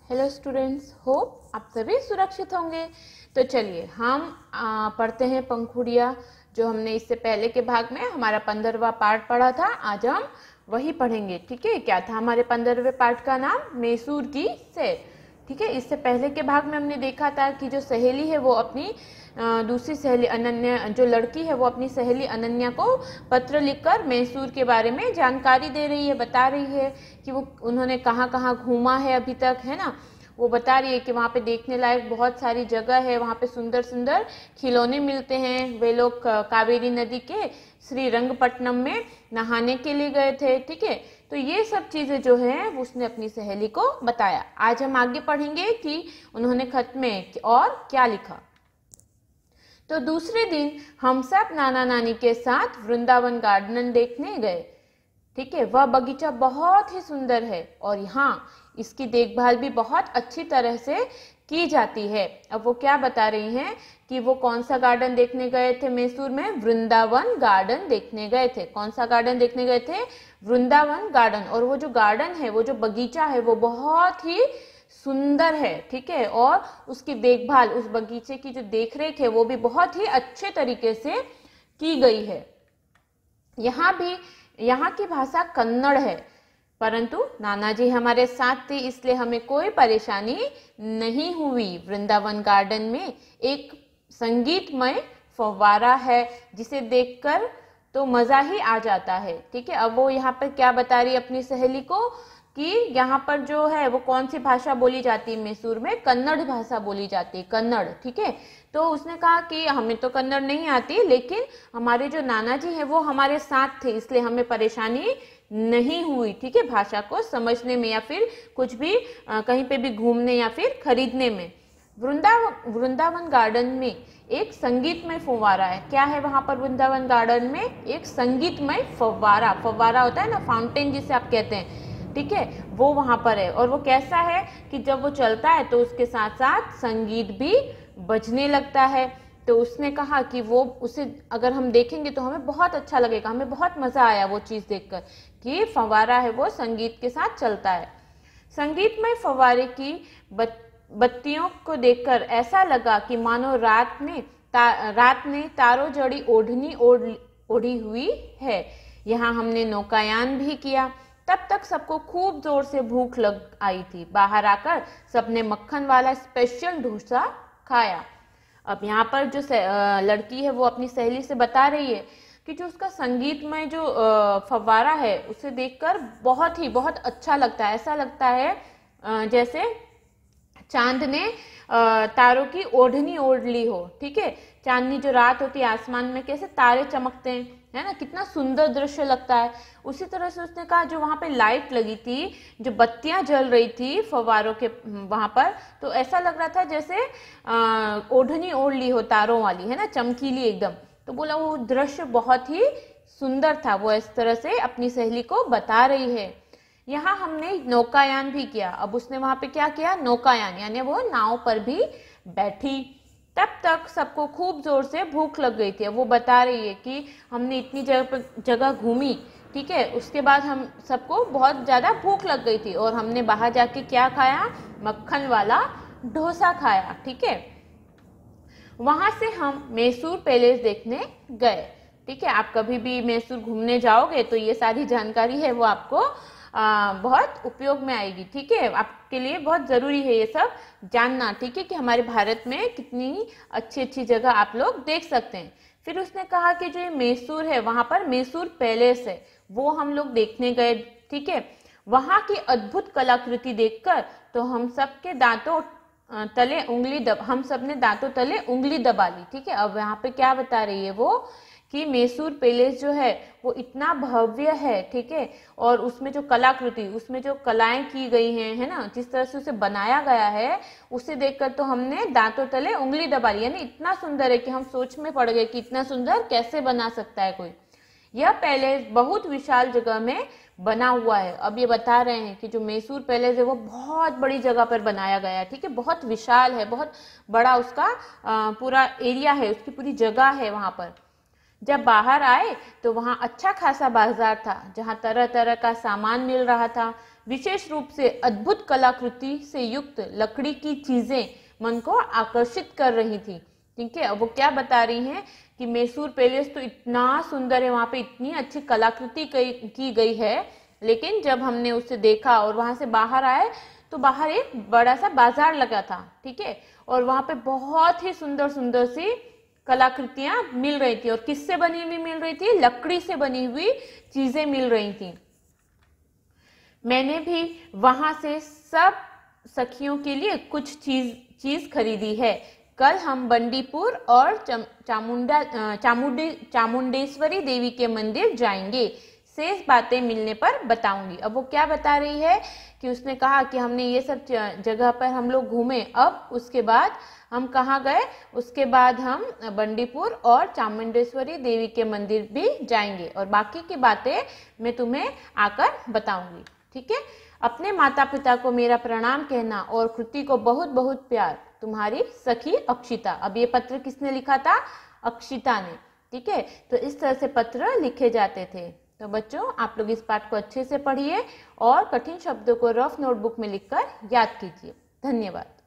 Hello students, hope आप सभी सुरक्षित होंगे। तो चलिए हम पढ़ते हैं पंखुड़िया, जो हमने इससे पहले के भाग में हमारा 15वां पार्ट पढ़ा था। आज हम वही पढ़ेंगे। ठीक है, क्या था हमारे 15वें पार्ट का नाम? मैसूर की सैर। ठीक है, इससे पहले के भाग में हमने देखा था कि जो सहेली है वो अपनी दूसरी सहेली अनन्या, जो लड़की है वो अपनी सहेली अनन्या को पत्र लिखकर मैसूर के बारे में जानकारी दे रही है, बता रही है कि वो उन्होंने कहाँ कहाँ घूमा है अभी तक, है ना। वो बता रही है कि वहाँ पे देखने लायक बहुत सारी जगह है, वहाँ पे सुंदर सुंदर खिलौने मिलते हैं। वे लोग कावेरी नदी के श्रीरंगपट्टनम में नहाने के लिए गए थे। ठीक है, तो ये सब चीजें जो है उसने अपनी सहेली को बताया। आज हम आगे पढ़ेंगे कि उन्होंने खत में और क्या लिखा। तो दूसरे दिन हम सब नाना नानी के साथ वृंदावन गार्डन देखने गए। ठीक है, वह बगीचा बहुत ही सुंदर है और यहाँ इसकी देखभाल भी बहुत अच्छी तरह से की जाती है। अब वो क्या बता रही हैं कि वो कौन सा गार्डन देखने गए थे मैसूर में? वृंदावन गार्डन देखने गए थे। कौन सा गार्डन देखने गए थे? वृंदावन गार्डन। और वो जो गार्डन है, वो जो बगीचा है, वो बहुत ही सुंदर है। ठीक है, और उसकी देखभाल, उस बगीचे की जो देखरेख है वो भी बहुत ही अच्छे तरीके से की गई है। यहाँ की भाषा कन्नड़ है, परंतु नाना जी हमारे साथ थे इसलिए हमें कोई परेशानी नहीं हुई। वृंदावन गार्डन में एक संगीतमय फव्वारा है जिसे देखकर तो मजा ही आ जाता है। ठीक है, अब वो यहाँ पर क्या बता रही है अपनी सहेली को कि यहाँ पर जो है वो कौन सी भाषा बोली जाती है मैसूर में? कन्नड़ भाषा बोली जाती है, कन्नड़। ठीक है, तो उसने कहा कि हमें तो कन्नड़ नहीं आती, लेकिन हमारे जो नाना जी हैं वो हमारे साथ थे इसलिए हमें परेशानी नहीं हुई। ठीक है, भाषा को समझने में या फिर कुछ भी कहीं पे भी घूमने या फिर खरीदने में। वृंदावन गार्डन में एक संगीतमय फव्वारा है। क्या है वहां पर वृंदावन गार्डन में? एक संगीतमय फव्वारा। फव्वारा होता है ना, फाउंटेन जिसे आप कहते हैं। ठीक है, वो वहां पर है। और वो कैसा है कि जब वो चलता है तो उसके साथ साथ संगीत भी बजने लगता है। तो उसने कहा कि वो उसे अगर हम देखेंगे तो हमें बहुत अच्छा लगेगा, हमें बहुत मजा आया वो चीज देखकर कि फव्वारा है वो संगीत के साथ चलता है। संगीतमय फव्वारे की बत्तियों को देखकर ऐसा लगा कि मानो रात ने तारों जड़ी ओढ़नी ओढ़ी हुई है। यहाँ हमने नौकायान भी किया। तब तक सबको खूब जोर से भूख लग आई थी। बाहर आकर सबने मक्खन वाला स्पेशल डोसा खाया। अब यहाँ पर जो लड़की है वो अपनी सहेली से बता रही है कि जो उसका संगीतमय जो फव्वारा है उसे देखकर बहुत अच्छा लगता है। ऐसा लगता है जैसे चांद ने तारों की ओढ़नी ओढ़ ली हो। ठीक है, चांदनी जो रात होती है आसमान में कैसे तारे चमकते हैं, है ना, कितना सुंदर दृश्य लगता है। उसी तरह से उसने कहा जो वहां पे लाइट लगी थी, जो बत्तियां जल रही थी फव्वारों के वहां पर, तो ऐसा लग रहा था जैसे ओढ़नी ओढ़ ली हो तारों वाली, है ना, चमकीली एकदम। तो बोला वो दृश्य बहुत ही सुंदर था। वो इस तरह से अपनी सहेली को बता रही है। यहाँ हमने नौकायान भी किया। अब उसने वहां पे क्या किया? नौकायान, यानी वो नाव पर भी बैठी। तब तक सबको खूब जोर से भूख लग गई थी। वो बता रही है कि हमने इतनी जगह घूमी, ठीक है, उसके बाद हम सबको बहुत ज्यादा भूख लग गई थी और हमने बाहर जाके क्या खाया? मक्खन वाला डोसा खाया। ठीक है, वहां से हम मैसूर पैलेस देखने गए। ठीक है, आप कभी भी मैसूर घूमने जाओगे तो ये सारी जानकारी है वो आपको बहुत उपयोग में आएगी। ठीक है, आपके लिए बहुत जरूरी है ये सब जानना। ठीक है, कि हमारे भारत में कितनी अच्छी अच्छी जगह आप लोग देख सकते हैं। फिर उसने कहा कि जो ये मैसूर है वहां पर मैसूर पैलेस है, वो हम लोग देखने गए। ठीक है, वहां की अद्भुत कलाकृति देखकर तो हम सबने दांतों तले उंगली दबा ली। ठीक है, अब यहाँ पे क्या बता रही है वो कि मैसूर पैलेस जो है वो इतना भव्य है। ठीक है, और उसमें जो कलाकृति, उसमें जो कलाएं की गई हैं, है ना, जिस तरह से उसे बनाया गया है, उसे देखकर तो हमने दांतों तले उंगली दबा ली। यानी इतना सुंदर है कि हम सोच में पड़ गए कि इतना सुंदर कैसे बना सकता है कोई। यह पैलेस बहुत विशाल जगह में बना हुआ है। अब ये बता रहे हैं कि जो मैसूर पैलेस है वो बहुत बड़ी जगह पर बनाया गया है। ठीक है, बहुत विशाल है, बहुत बड़ा उसका पूरा एरिया है, उसकी पूरी जगह है वहां पर। जब बाहर आए तो वहां अच्छा खासा बाजार था जहां तरह तरह का सामान मिल रहा था। विशेष रूप से अद्भुत कलाकृति से युक्त लकड़ी की चीजें मन को आकर्षित कर रही थी। ठीक है, अब वो क्या बता रही हैं कि मैसूर पैलेस तो इतना सुंदर है, वहां पे इतनी अच्छी कलाकृति की गई है, लेकिन जब हमने उसे देखा और वहां से बाहर आए तो बाहर एक बड़ा सा बाजार लगा था। ठीक है, और वहां पे बहुत ही सुंदर सुंदर सी कलाकृतियां मिल रही थी, और किससे बनी हुई मिल रही थी? लकड़ी से बनी हुई चीजें मिल रही थी। मैंने भी वहां से सब सखियों के लिए कुछ चीज खरीदी है। कल हम बंडीपुर और चामुंडेश्वरी देवी के मंदिर जाएंगे। शेष बातें मिलने पर बताऊंगी। अब वो क्या बता रही है कि उसने कहा कि हमने ये सब जगह पर हम लोग घूमे, अब उसके बाद हम कहाँ गए? उसके बाद हम बंडीपुर और चामुंडेश्वरी देवी के मंदिर भी जाएंगे, और बाकी की बातें मैं तुम्हें आकर बताऊंगी। ठीक है, अपने माता पिता को मेरा प्रणाम कहना और कृति को बहुत बहुत प्यार, तुम्हारी सखी अक्षिता। अब ये पत्र किसने लिखा था? अक्षिता ने। ठीक है, तो इस तरह से पत्र लिखे जाते थे। तो बच्चों, आप लोग इस पाठ को अच्छे से पढ़िए और कठिन शब्दों को रफ नोटबुक में लिखकर याद कीजिए। धन्यवाद।